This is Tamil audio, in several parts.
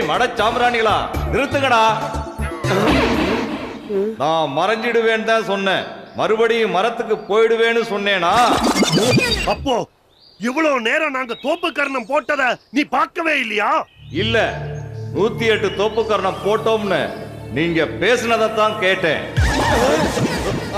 மட சாம்பிராணிகளா நிறுத்துங்கடா. நான் மறைஞ்சிடுவேன் தான் சொன்னேன், மறுபடியும் மரத்துக்கு போயிடுவேன்னு சொன்னேனா? அப்போ இவ்வளவு நேரம் நாங்க தோப்பு கர்ணம் போட்டத நீ பார்க்கவே இல்லையா? இல்ல, 108 தோப்பு கர்ணம் போட்டோம்னு நீங்க பேசினதான் கேட்டேன்.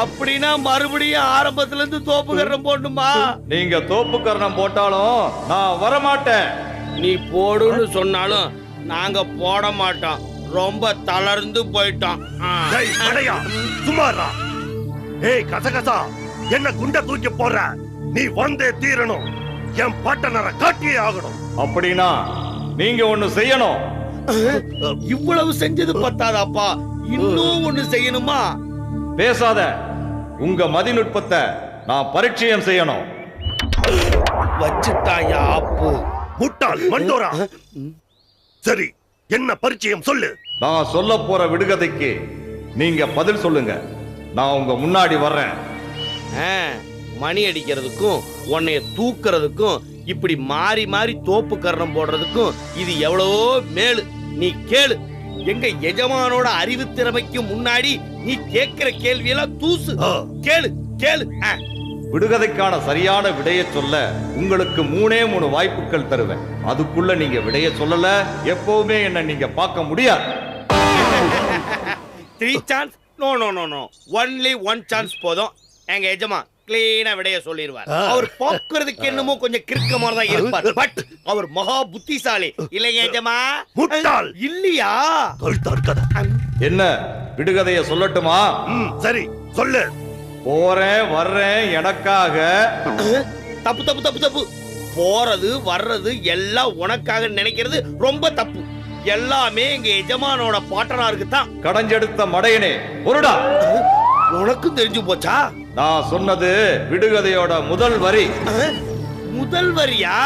அப்படின்னா மறுபடியும் ஆரம்பத்துல இருந்து தோப்பு கர்ணம் போடணுமா? நீங்க தோப்பு கர்ணம் போட்டாலும் நான் வரமாட்டேன். நீ போடுன்னு சொன்னாலும் நாங்க போட மாட்டோம். ரொம்ப தளர்ந்து போயிட்டோம். சுமாரா. ஏய் கசகசா, என்ன குண்ட தூக்கி போற? நீ வந்தே தீரணும். என் பாட்டனரை காட்டியே ஆகணும். அப்படின்னா நீங்க ஒண்ணு செய்யணும். இவ்வளவு செஞ்சது பத்தாதாப்பா, இன்னும் ஒண்ணு செய்யணுமா? பேசாத. உங்க மதிநுட்பத்தை நான் பரீட்சையம் செய்யணும். வச்சுட்டாயா ஆப்பு? முட்டாள் மண்டோரா. சரி, என்ன பரிச்சயம் சொல்லு. நான் சொல்ல போற விடுகதைக்கு நீங்க பதில் சொல்லுங்க. நான் உங்க முன்னாடி வர்றேன். மணி அடிக்கிறதுக்கும் உன்னைய தூக்குறதுக்கும் இப்படி மாறி மாறி தோப்பு கர்ணம் போடுறதுக்கும் இது எவ்வளவோ மேலு. நீ கேளு. எங்க எஜமானோட அறிவு திறமைக்கு முன்னாடி நீ கேட்கிற கேள்வியெல்லாம் தூசு. கேளு கேளு. விடுகதைக்கான சரியான விடையை சொல்ல உங்களுக்கு 3 வாய்ப்புகள் தருவேன். அதுக்குள்ள நீங்க விடைய சொல்லல, எப்பவுமே என்ன நீங்க பார்க்க முடியாது. 3 chance? No no no no, only 1 chance போதும். எங்க எஜமா கிளீனா விடைய சொல்லிடுவார். அவர் பாக்குறதுக்கு என்னமோ கொஞ்சம் கிறுக்க மாதிரி தான் இருப்பார். பட் அவர் மகா புத்திசாலி இல்லைங்க எஜமா? முட்டாள் இல்லையா? என்ன விடுகதைய சொல்லட்டுமா? சரி சொல்லு. போறேன் வர்றேன் எனக்காக. தப்பு தப்பு தப்பு தப்பு. போறது வர்றது எல்லாம் உனக்காக நினைக்கிறது ரொம்ப தப்பு. எல்லாமே எங்க எஜமானோட பாட்டனாருக்கு தான். கடைஞ்செடுத்த மடையனே பொருடா. உனக்கும் தெரிஞ்சு போச்சா? நான் சொன்னது விடுகதையோட முதல் வரி. முதல் வரியா?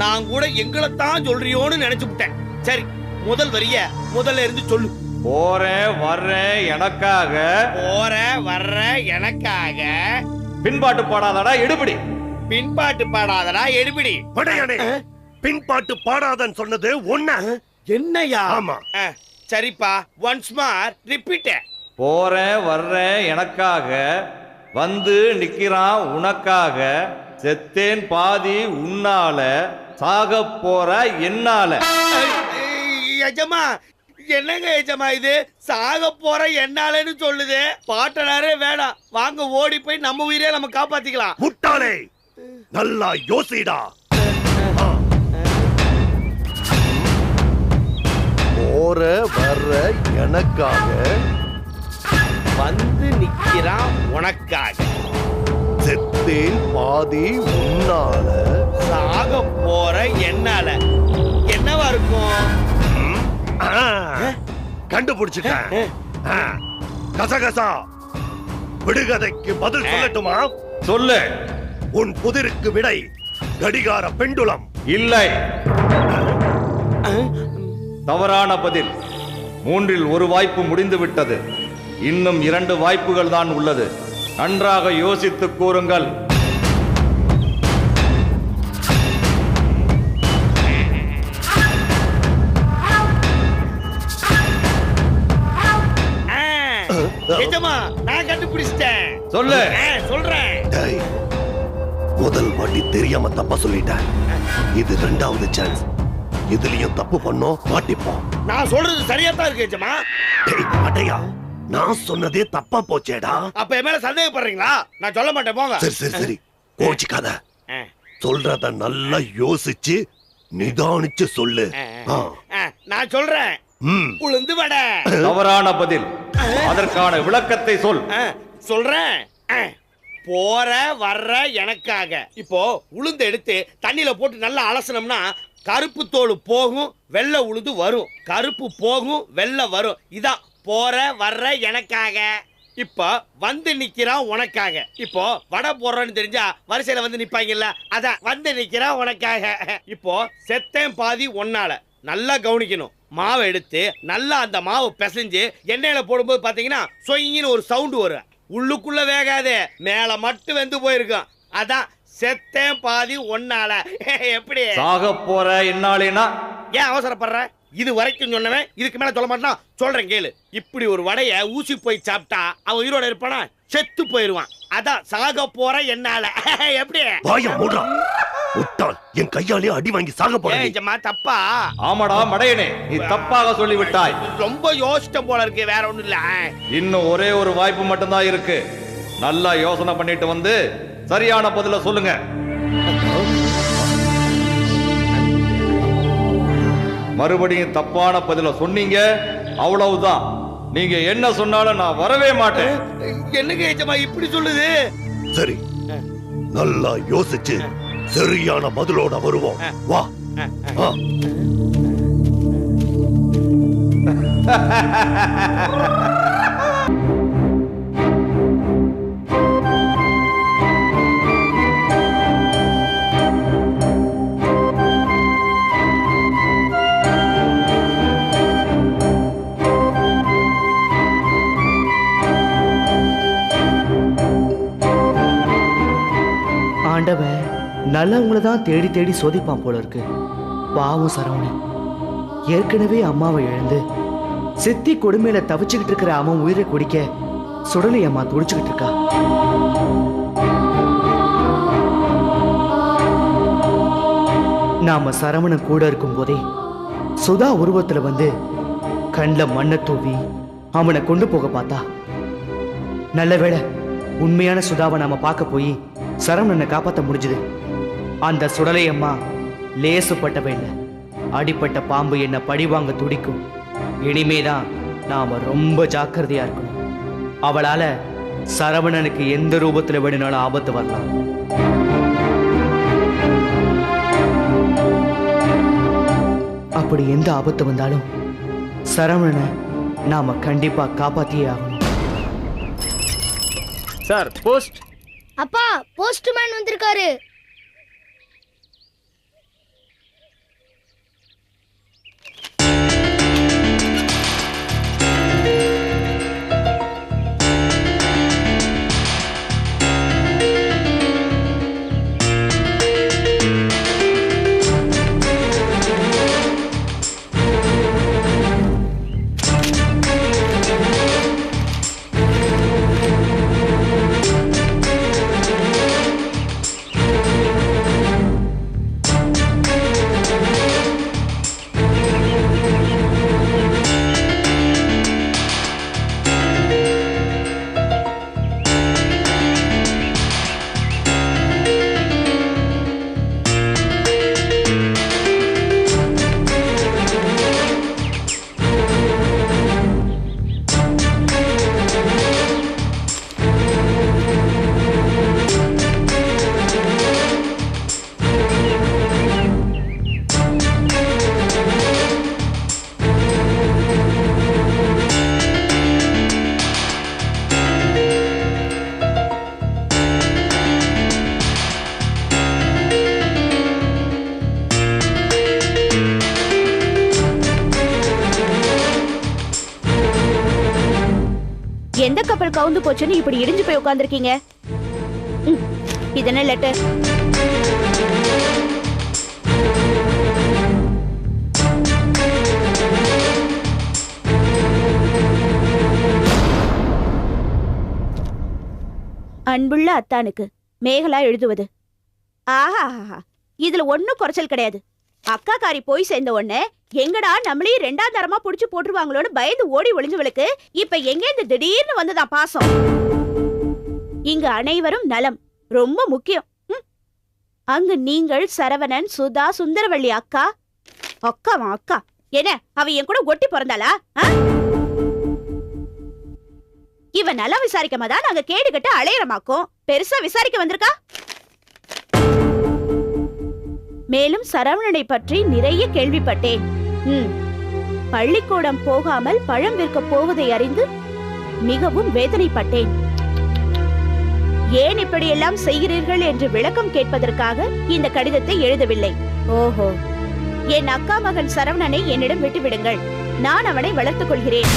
நான் கூட எங்களை தான் சொல்றியோன்னு நினைச்சு விட்டேன். சரி, முதல் வரிய முதல்ல இருந்து சொல்லு. போறேன் வர்றேன் எனக்காக. போறேன் வர்றேன் எனக்காக. பின்பாட்டு பாடாதடா எடுபடி. பின்பாட்டு பாடாதடா எடுபடி. படையனே, பின்பாட்டு பாடாதன்னு சொன்னது ஒண்ணு. என்னையா? ஆமா. சரிப்பா, ஒன்ஸ் மோர் ரிப்பீட். போறேன் வர்றேன் எனக்காக, வந்து நிக்கிறான் உனக்காக, செத்தேன் பாதி உன்னால, சாக போற என்னால. எஜமா, என்னங்க எஜமா இது? சாக போற என்னாலன்னு சொல்லுது. பாட்டனாரே வேணாம், வாங்க ஓடி போய் நம்ம உயிரே நம்ம காப்பாத்திக்கலாம். முட்டாளே, நல்லா யோசிடா. போற வர்ற எனக்காக, வந்து நிக்கிறான் உனக்காக, செத்தேன் பாதி உன்னால, சாக போற என்னால. என்னவா இருக்கும்? கண்டுபிடிச்சிட்டேன். கசகசா, விடுகதைக்கு பதில் சொல்லட்டுமா? சொல்லு. உன் புதிருக்கு விடை கடிகார பெண்டுலம். இல்லை, தவறான பதில். 3இல் 1 வாய்ப்பு முடிந்து விட்டது. இன்னும் 2 வாய்ப்புகள் தான் உள்ளது. நன்றாக யோசித்து கூறுங்கள். எஜமா, நான் கண்டுபிடிச்சிட்டேன். சொல்லு. சொல்றேன். முதல் வாட்டி தெரியாம தப்பா சொல்லிட்டேன். இது 2வது சான்ஸ். இதுலயும் தப்பு பண்ணோம் மாட்டிப்போம். நான் சொல்றது சரியா தான் இருக்கு எஜமா. அடையா, நான் சொன்னதே தப்பா போச்சேடா. அப்ப என் மேல சந்தேகப்படுறீங்களா? நான் சொல்ல மாட்டேன், போங்க. சரி சரி சரி, கோச்சிக்காத. சொல்றத நல்லா யோசிச்சு நிதானிச்சு சொல்லு. நான் சொல்றேன். உளுந்து வட. தவறான பதில். அதற்கான விளக்கத்தை சொல். சொல்றேன். போற வர்ற எனக்காக. இப்போ உளுந்து எடுத்து தண்ணியில போட்டு நல்லா அலசனம்னா கருப்பு தோல் போகும், வெள்ளை உளுந்து வரும். கருப்பு போகும், வெள்ளை வரும். இதான் போற வர்ற எனக்காக. இப்போ வந்து நிக்கிறான் உனக்காக. இப்போ வடை போடுறோன்னு தெரிஞ்சா வரிசையில வந்து நிப்பாங்கல்ல, அதான் வந்து நிக்கிறான் உனக்காக. இப்போ செத்தேன் பாதி ஒன்னால. நல்லா கவனிக்கணும். மாவை எடுத்து நல்லா அந்த மாவை பிசைஞ்சு எண்ணெயில போடும்போது பாத்தீங்கன்னா சொயின்னு ஒரு சவுண்டு வரும். உள்ளுக்குள்ள வேகாது, மேல மட்டும் வெந்து போயிருக்கும். அதான் செத்தேன் பாதி ஒன்னால. எப்படி சாக போற என்னாலேனா? ஏன் அவசரப்படுற? இது வரைக்கும் சொன்னவன் இதுக்கு மேல சொல்ல மாட்டான். சொல்றேன் கேளு. இப்படி ஒரு வடைய ஊசி போய் சாப்பிட்டா அவன் உயிரோட இருப்பானா? செத்து போயிருவான். அதான் சாக போற என்னால. எப்படி வாயா மூடுறா முட்டாள், என் கையாலே அடி வாங்கி சாக போறேன். தப்பா? ஆமாடா மடையனே, நீ தப்பாக சொல்லி விட்டாய். ரொம்ப யோசிச்ச போல இருக்கு, வேற ஒண்ணும் இல்ல. இன்னும் ஒரே ஒரு வாய்ப்பு மட்டும்தான் இருக்கு. நல்லா யோசனை பண்ணிட்டு வந்து சரியான பதில சொல்லுங்க. மறுபடியும் தப்பான பதில சொன்னீங்க, அவ்வளவுதான். நீங்க என்ன சொன்னாலும் நான் வரவே மாட்டேன். என்னங்க ஏஜமா இப்படி சொல்லுது? சரி, நல்லா யோசிச்சு சரியான பதிலோட வருவோம். வா. ஆண்டவன் நல்லவங்கள தான் தேடி தேடி சோதிப்பான் போல இருக்கு. பாவம் சரவணன் ஏற்கனவே அம்மாவை இழந்து சித்தி கொடுமையில தவிச்சுக்கிட்டு இருக்கிற அவன் உயிரை குடிக்க சுடலை அம்மா துடிச்சுக்கிட்டு இருக்கா. நாம சரவணன் கூட இருக்கும் போதே சுதா உருவத்துல வந்து கண்ணில் மண்ணை தூவி அவனை கொண்டு போக பார்த்தா. நல்ல வேளை உண்மையான சுதாவை நாம பார்க்க போய் சரவணனை காப்பாற்ற முடிஞ்சது. அந்த சுடலை அம்மா லேசுப்பட்டவ இல்லை, அடிப்பட்ட பாம்பு என்ன பழிவாங்க துடிக்கும். இனிமேதான் நாம ரொம்ப ஜாக்கிரதையா இருக்கணும். அவளால சரவணனுக்கு எந்த ரூபத்துல வேணுனாலும் ஆபத்து வரலாம். அப்படி எந்த ஆபத்து வந்தாலும் சரவணனை நாம கண்டிப்பா காப்பாத்தியே ஆகணும். Sir, post. அப்பா, போஸ்ட்மேன் வந்திருக்காரு. எந்த கப்பல் கவுந்து போச்சுன்னு இப்படி இடிஞ்சு போய் உட்கார்ந்திருக்கீங்க? இதென்ன லெட்டர்? அன்புள்ள அத்தானுக்கு மேகலா எழுதுவது. ஆஹா, இதுல ஒன்னும் குறைச்சல் கிடையாது. அக்காக்காரி போய் சேர்ந்த உடனே எங்கடா நம்மளையும் ரெண்டாம் தரமா புடிச்சு போட்டுருவாங்களோன்னு பயந்து ஓடி ஒளிஞ்சவளுக்கு இப்ப எங்க இந்த திடீர்னு வந்துதான் பாசம். இங்க அனைவரும் நலம் ரொம்ப முக்கியம். அங்கு நீங்கள் சரவணன், சுதா, சுந்தரவள்ளி அக்கா. அக்காவா அக்கா? என்ன அவ என் கூட ஒட்டி பிறந்தாளா? இவ நல்லா விசாரிக்காமதான் நாங்க கேடு கட்டு அலையறமாக்கும். பெருசா விசாரிக்க வந்திருக்கா. மேலும் சரவணனை பற்றி நிறைய கேள்விப்பட்டேன். பள்ளிக்கூடம் போகாமல் பழம் விற்க போவதை அறிந்து மிகவும் வேதனைப்பட்டேன். ஏன் இப்படியெல்லாம் செய்கிறீர்கள் என்று விளக்கம் கேட்பதற்காக இந்த கடிதத்தை எழுதவில்லை. ஓஹோ, என் அக்கா மகன் சரவணனை என்னிடம் விட்டுவிடுங்கள். நான் அவனை வளர்த்துக் கொள்கிறேன்.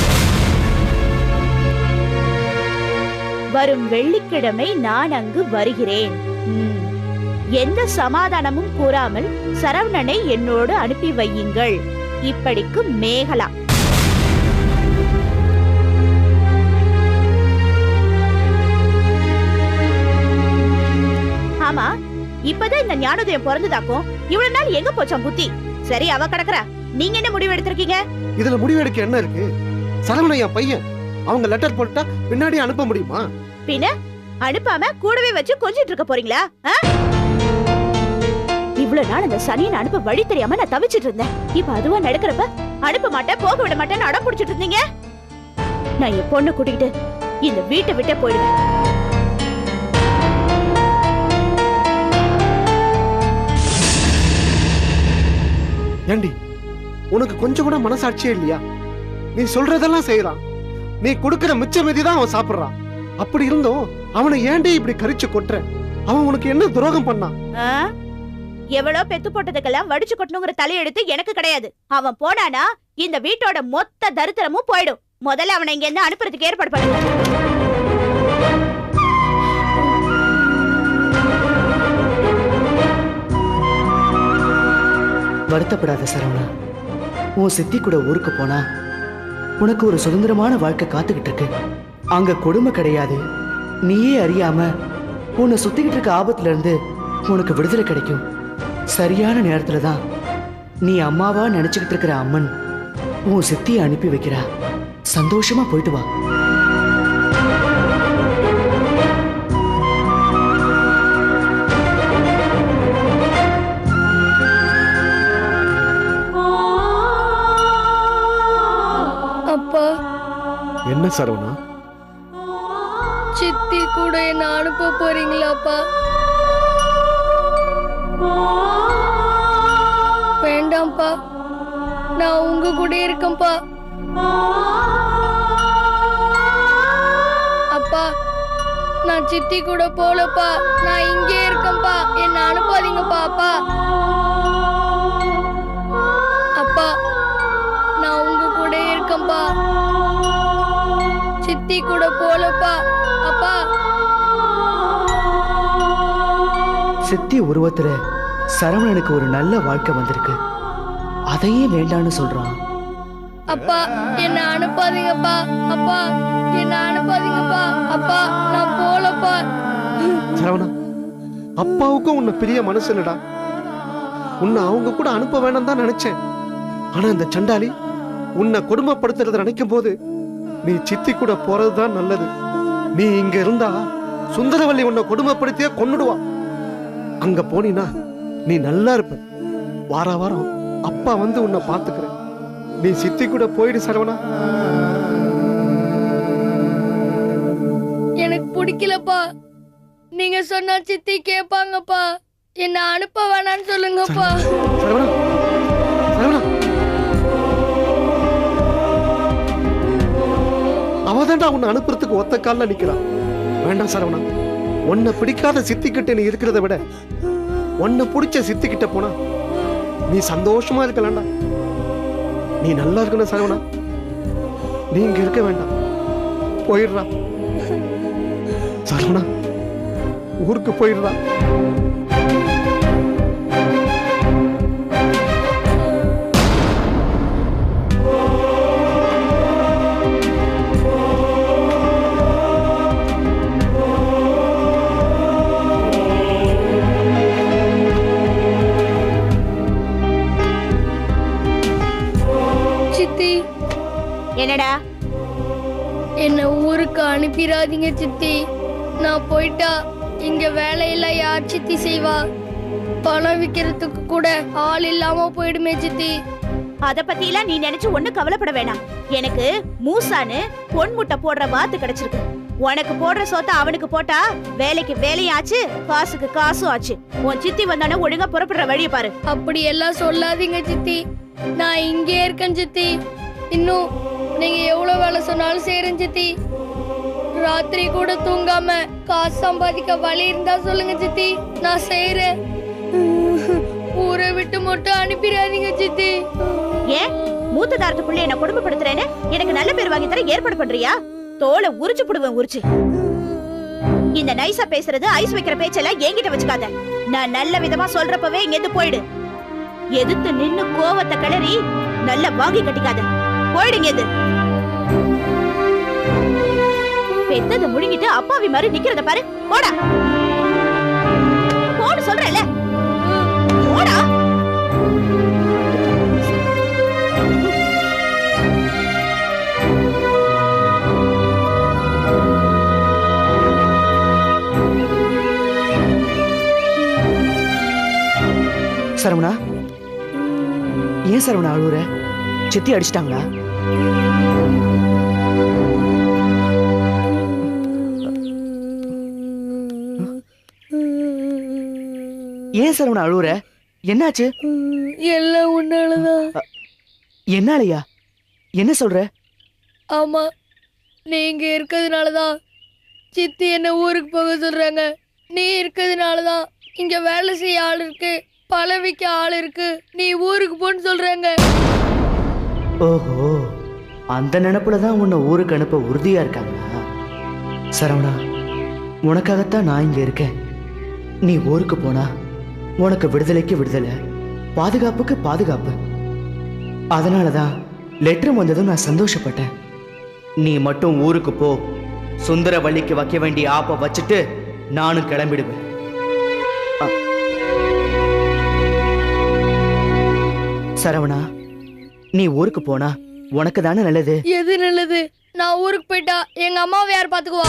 வரும் வெள்ளிக்கிழமை நான் அங்கு வருகிறேன். எந்த சமாதானமும் கூறாமல் சரவணனை என்னோடு அனுப்பி வையுங்கள். இப்படிக்கு மேகலா. ஆமா, இப்பதான் இந்த ஞானோதயம் பிறந்ததாக்கும். இவ்வளவு நாள் எங்க போச்சாம் புத்தி? சரி, அவ கிடக்குறா. நீங்க என்ன முடிவு எடுத்திருக்கீங்க? இதுல முடிவு எடுக்க என்ன இருக்கு? சரவணன் என் பையன். அவங்க லெட்டர் போட்டா பின்னாடி அனுப்ப முடியுமா? பின்ன அனுப்பாம கூடவே வச்சு கொஞ்சிட்டு இருக்க போறீங்களா? இவ்வளவு நாள் அந்த சனியன் அனுப்ப வழி தெரியாம நான் தவிச்சிட்டு இருந்தேன். இப்ப அதுவா நடக்கிறப்ப அனுப்ப மாட்டேன், போக விட மாட்டேன்னு அடம் பிடிச்சிட்டு இருந்தீங்க. நான் என் பொண்ணு கூட்டிக்கிட்டு இந்த வீட்டை விட்டே போயிடுவேன். ஏண்டி, உனக்கு கொஞ்சம் கூட மனசாட்சியே இல்லையா? நீ சொல்றதெல்லாம் செய்யறான். நீ கொடுக்கிற மிச்ச மீதி தான் அவன் சாப்பிடுறான். அப்படி இருந்தும் அவனை ஏண்டி இப்படி கரிச்சு கொட்டுற? அவன் உனக்கு என்ன துரோகம் பண்ணான்? எவ்வளவு பெத்து போட்டதுக்கெல்லாம் வடிச்சு கொட்டணுங்கிற தலையெடுத்து எனக்கு கிடையாது. அவன் போனானா இந்த வீட்டோட மொத்த தரித்திரமும் போயிடும். முதல்ல அவனை இங்க இருந்து அனுப்புறதுக்கு ஏற்பாடு பண்ணுங்க. வருத்தப்படாத சரவணா. உன் சித்தி கூட ஊருக்கு போனா உனக்கு ஒரு சுதந்திரமான வாழ்க்கை காத்துக்கிட்டு இருக்கு. அங்க கொடுமை கிடையாது. நீயே அறியாம உன்னை சுத்திக்கிட்டு இருக்க ஆபத்துல இருந்து உனக்கு விடுதலை கிடைக்கும். சரியான நேரத்துல தான் நீ அம்மாவா நினைச்சுக்கிட்டு இருக்கிற அம்மன் உன் சித்தியை அனுப்பி வைக்கிறா. சந்தோஷமா போயிட்டு வா. அப்பா, என்ன சரவணா? சித்தி கூட என்ன அனுப்ப போறீங்களாப்பா? வேண்டாம்ப்பா, நான் உங்க கூட இருக்கேன்ப்பா. அப்பா, நான் சித்தி கூட போலப்பா. நான் இங்கே இருக்கேன்ப்பா. என்ன அனுப்பாதீங்கப்பா. அப்பா, அப்பா, நான் உங்க கூட இருக்கேன்ப்பா. சித்தி கூட போலப்பா. அப்பா, சித்தி உருவத்துல சரவணனுக்கு ஒரு நல்ல வாழ்க்கை வந்திருக்கு. அதையே வேண்டான்னு சொல்றான். அப்பா, என்ன அனுப்பாதீங்கப்பா. அப்பா, என்ன அனுப்பாதீங்கப்பா. அப்பா, நான் போலப்பா. சரவணா, அப்பாவுக்கும் உன்னை பெரிய மனசு இல்லடா. உன்னை அவங்க கூட அனுப்ப வேணாம் தான் நினைச்சேன். ஆனா இந்த சண்டாளி உன்னை கொடுமைப்படுத்துறத நினைக்கும் போது நீ சித்தி கூட போறதுதான் நல்லது. நீ இங்க இருந்தா சுந்தரவல்லி உன்னை கொடுமைப்படுத்தியே கொன்னுடுவா. அங்க போனீனா நீ நல்லா இருப்ப. வார வாரம் அப்பா வந்து உன்னை பாத்துக்கிறேன். நீ சித்தி கூட போயிடு சரவணா. எனக்கு பிடிக்கலப்பா. நீங்க சொன்னா சித்தி கேட்பாங்கப்பா. என்ன அனுப்ப வேணான்னு சொல்லுங்கப்பா. சரவணா, சரவணா, அவதான்டா உன்னை அனுப்புறதுக்கு ஒத்த கால்ல நிக்கிறான். வேண்டாம் சரவணா, உன்னை பிடிக்காத சித்திக்கிட்ட நீ இருக்கிறத விட உன்னை பிடிச்ச சித்திக்கிட்ட போனா நீ சந்தோஷமா இருக்கலாம்டா. நீ நல்லா இருக்கணும் சரவணா. நீ இங்க இருக்க வேண்டாம், போயிடுறா சரவணா. ஊருக்கு போயிடுறா. என்னடா? என்ன ஊருக்கு அனுப்பிடாதீங்க சித்தி. நான் போயிட்டா இங்க வேலையெல்லாம் யார் சித்தி செய்வா? பணம் விக்கிறதுக்கு கூட ஆள் இல்லாம போயிடுமே சித்தி. அத பத்தி எல்லாம் நீ நினைச்சு ஒண்ணு கவலைப்பட வேணாம். எனக்கு மூசான்னு பொன் முட்டை போடுற வாத்து கிடைச்சிருக்கு. உனக்கு போடுற சோத்த அவனுக்கு போட்டா வேலைக்கு வேலையும் ஆச்சு, காசுக்கு காசும் ஆச்சு. உன் சித்தி வந்தானே ஒழுங்கா புறப்படுற வழியை பாரு. அப்படி எல்லாம் சொல்லாதீங்க சித்தி. நான் இங்கே இருக்கேன் சித்தி. இன்னும் நீங்க எவ்வளவு வேலை சொன்னாலும் செய்யறேன் சித்தி. ராத்திரி கூட தூங்காம காசு சம்பாதிக்க வழி இருந்தா சொல்லுங்க சித்தி, நான் செய்யறேன். ஊரை விட்டு மட்டும் அனுப்பிடாதீங்க சித்தி. ஏன் மூத்த தாரத்து புள்ள என்ன குடும்பப்படுத்துறேன்னு எனக்கு நல்ல பேர் வாங்கி தர ஏற்பாடு பண்றியா? தோலை உரிச்சு புடுவேன் உரிச்சு. இந்த நைஸா பேசுறது ஐஸ் வைக்கிற பேச்செல்லாம் என்கிட்ட வச்சுக்காத. நான் நல்ல விதமா சொல்றப்பவே இங்க எது போயிடு. எதிர்த்து நின்னு கோவத்தை கிளறி நல்ல வாங்கி கட்டிக்காத. போயிடுங்க எது. பெத்தது முழுங்கிட்டு அப்பாவி மாதிரி நிக்கிறத பாரு. போடா போடு சொல்றேன்ல. போடா. சரவணா, ஏன் சரவணா அழுவுற? சித்தி அடிச்சிட்டாங்களா? ஏன் சரவணா அழுவுற? என்னாச்சு? எல்லாம் உன்னாலதான். என்னாலயா? என்ன சொல்ற? ஆமா, நீங்க இருக்கிறதுனாலதான் சித்தி என்ன ஊருக்கு போக சொல்றாங்க. நீ இருக்கிறதுனாலதான் இங்க வேலை செய்ய ஆள் இருக்கு, பழவிக்க ஆள் இருக்கு. நீ ஊருக்கு போன்னு சொல்றாங்க. ஓஹோ, அந்த நினைப்புலதான் உன்னை ஊருக்கு அனுப்ப உறுதியா இருக்காங்களா? சரவணா, உனக்காகத்தான் நான் இங்க இருக்கேன். நீ ஊருக்கு போனா உனக்கு விடுதலைக்கு விடுதலை, பாதுகாப்புக்கு பாதுகாப்பு. அதனாலதான் லெட்டர் வந்ததும் நான் சந்தோஷப்பட்டேன். நீ மட்டும் ஊருக்கு போ, சுந்தரவள்ளிக்கு வைக்க வேண்டிய ஆப்ப வச்சுட்டு நானும் கிளம்பிடுவேன். சரவணா, நீ ஊருக்கு போனா உனக்கு தானே நல்லது. எது நல்லது? நான் ஊருக்கு போயிட்டா எங்க அம்மாவை யார் பாத்துக்குவா?